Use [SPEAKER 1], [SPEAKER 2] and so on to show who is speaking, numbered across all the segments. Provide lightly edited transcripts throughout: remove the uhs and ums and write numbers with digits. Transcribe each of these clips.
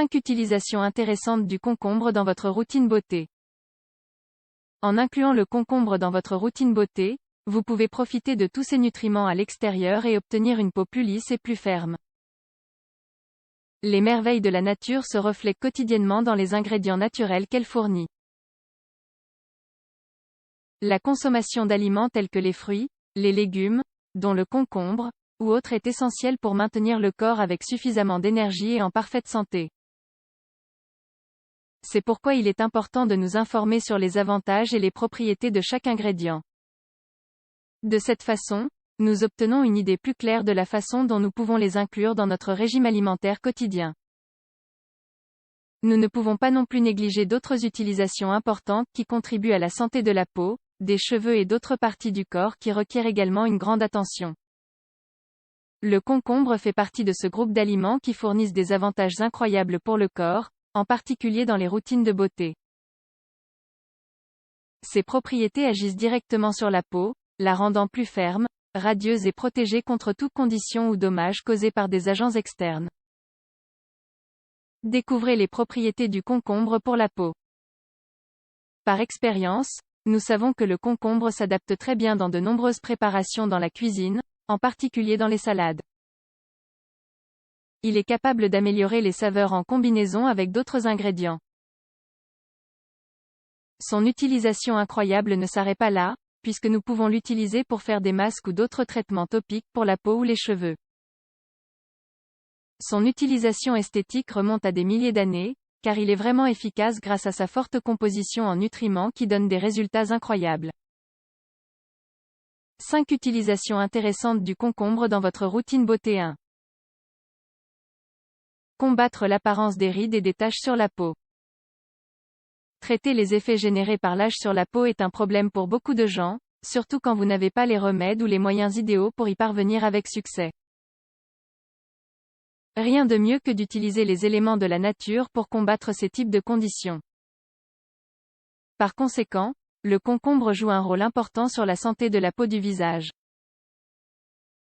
[SPEAKER 1] 5 utilisations intéressantes du concombre dans votre routine beauté. En incluant le concombre dans votre routine beauté, vous pouvez profiter de tous ces nutriments à l'extérieur et obtenir une peau plus lisse et plus ferme. Les merveilles de la nature se reflètent quotidiennement dans les ingrédients naturels qu'elle fournit. La consommation d'aliments tels que les fruits, les légumes, dont le concombre, ou autres est essentielle pour maintenir le corps avec suffisamment d'énergie et en parfaite santé. C'est pourquoi il est important de nous informer sur les avantages et les propriétés de chaque ingrédient. De cette façon, nous obtenons une idée plus claire de la façon dont nous pouvons les inclure dans notre régime alimentaire quotidien. Nous ne pouvons pas non plus négliger d'autres utilisations importantes qui contribuent à la santé de la peau, des cheveux et d'autres parties du corps qui requièrent également une grande attention. Le concombre fait partie de ce groupe d'aliments qui fournissent des avantages incroyables pour le corps, en particulier dans les routines de beauté. Ses propriétés agissent directement sur la peau, la rendant plus ferme, radieuse et protégée contre toute condition ou dommage causés par des agents externes. Découvrez les propriétés du concombre pour la peau. Par expérience, nous savons que le concombre s'adapte très bien dans de nombreuses préparations dans la cuisine, en particulier dans les salades. Il est capable d'améliorer les saveurs en combinaison avec d'autres ingrédients. Son utilisation incroyable ne s'arrête pas là, puisque nous pouvons l'utiliser pour faire des masques ou d'autres traitements topiques pour la peau ou les cheveux. Son utilisation esthétique remonte à des milliers d'années, car il est vraiment efficace grâce à sa forte composition en nutriments qui donne des résultats incroyables. 5 utilisations intéressantes du concombre dans votre routine beauté. 1. Combattre l'apparence des rides et des taches sur la peau. Traiter les effets générés par l'âge sur la peau est un problème pour beaucoup de gens, surtout quand vous n'avez pas les remèdes ou les moyens idéaux pour y parvenir avec succès. Rien de mieux que d'utiliser les éléments de la nature pour combattre ces types de conditions. Par conséquent, le concombre joue un rôle important sur la santé de la peau du visage.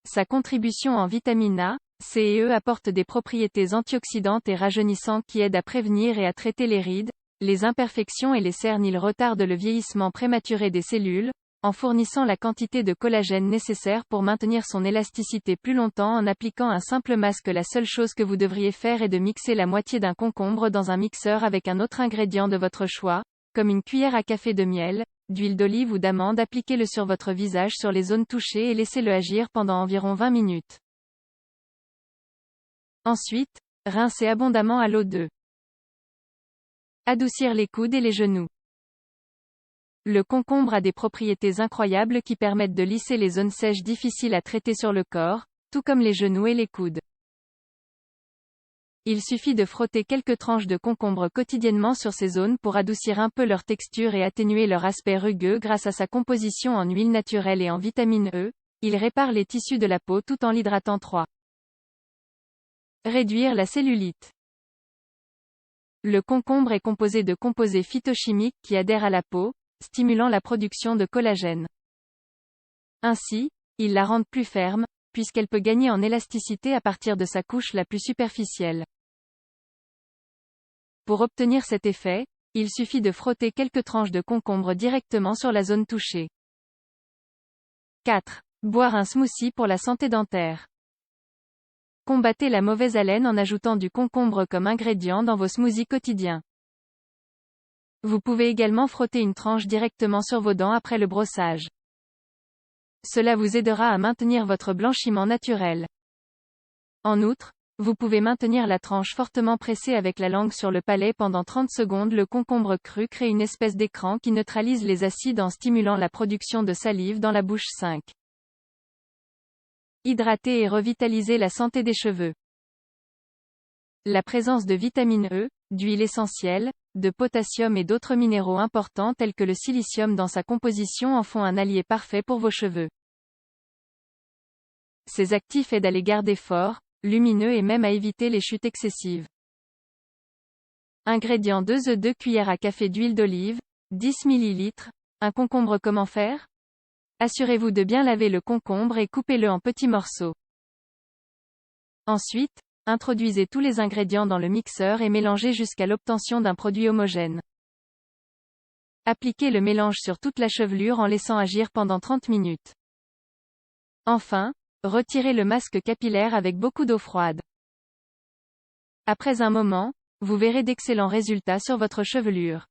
[SPEAKER 1] Sa contribution en vitamines A, C et E apporte des propriétés antioxydantes et rajeunissantes qui aident à prévenir et à traiter les rides, les imperfections et les cernes. Il retarde le vieillissement prématuré des cellules, en fournissant la quantité de collagène nécessaire pour maintenir son élasticité plus longtemps en appliquant un simple masque. La seule chose que vous devriez faire est de mixer la moitié d'un concombre dans un mixeur avec un autre ingrédient de votre choix, comme une cuillère à café de miel, d'huile d'olive ou d'amande. Appliquez-le sur votre visage sur les zones touchées et laissez-le agir pendant environ 20 minutes. Ensuite, rincez abondamment à l'eau. 2. Adoucir les coudes et les genoux. Le concombre a des propriétés incroyables qui permettent de lisser les zones sèches difficiles à traiter sur le corps, tout comme les genoux et les coudes. Il suffit de frotter quelques tranches de concombre quotidiennement sur ces zones pour adoucir un peu leur texture et atténuer leur aspect rugueux. Grâce à sa composition en huile naturelle et en vitamine E, il répare les tissus de la peau tout en l'hydratant. 3. Réduire la cellulite. Le concombre est composé de composés phytochimiques qui adhèrent à la peau, stimulant la production de collagène. Ainsi, ils la rendent plus ferme, puisqu'elle peut gagner en élasticité à partir de sa couche la plus superficielle. Pour obtenir cet effet, il suffit de frotter quelques tranches de concombre directement sur la zone touchée. 4. Boire un smoothie pour la santé dentaire. Combattez la mauvaise haleine en ajoutant du concombre comme ingrédient dans vos smoothies quotidiens. Vous pouvez également frotter une tranche directement sur vos dents après le brossage. Cela vous aidera à maintenir votre blanchiment naturel. En outre, vous pouvez maintenir la tranche fortement pressée avec la langue sur le palais pendant 30 secondes. Le concombre cru crée une espèce d'écran qui neutralise les acides en stimulant la production de salive dans la bouche. 5. Hydrater et revitaliser la santé des cheveux. La présence de vitamine E, d'huile essentielle, de potassium et d'autres minéraux importants tels que le silicium dans sa composition en font un allié parfait pour vos cheveux. Ces actifs aident à les garder forts, lumineux et même à éviter les chutes excessives. Ingrédients: 2 œufs, 2 cuillères à café d'huile d'olive, 10 ml. Un concombre. Comment faire? Assurez-vous de bien laver le concombre et coupez-le en petits morceaux. Ensuite, introduisez tous les ingrédients dans le mixeur et mélangez jusqu'à l'obtention d'un produit homogène. Appliquez le mélange sur toute la chevelure en laissant agir pendant 30 minutes. Enfin, retirez le masque capillaire avec beaucoup d'eau froide. Après un moment, vous verrez d'excellents résultats sur votre chevelure.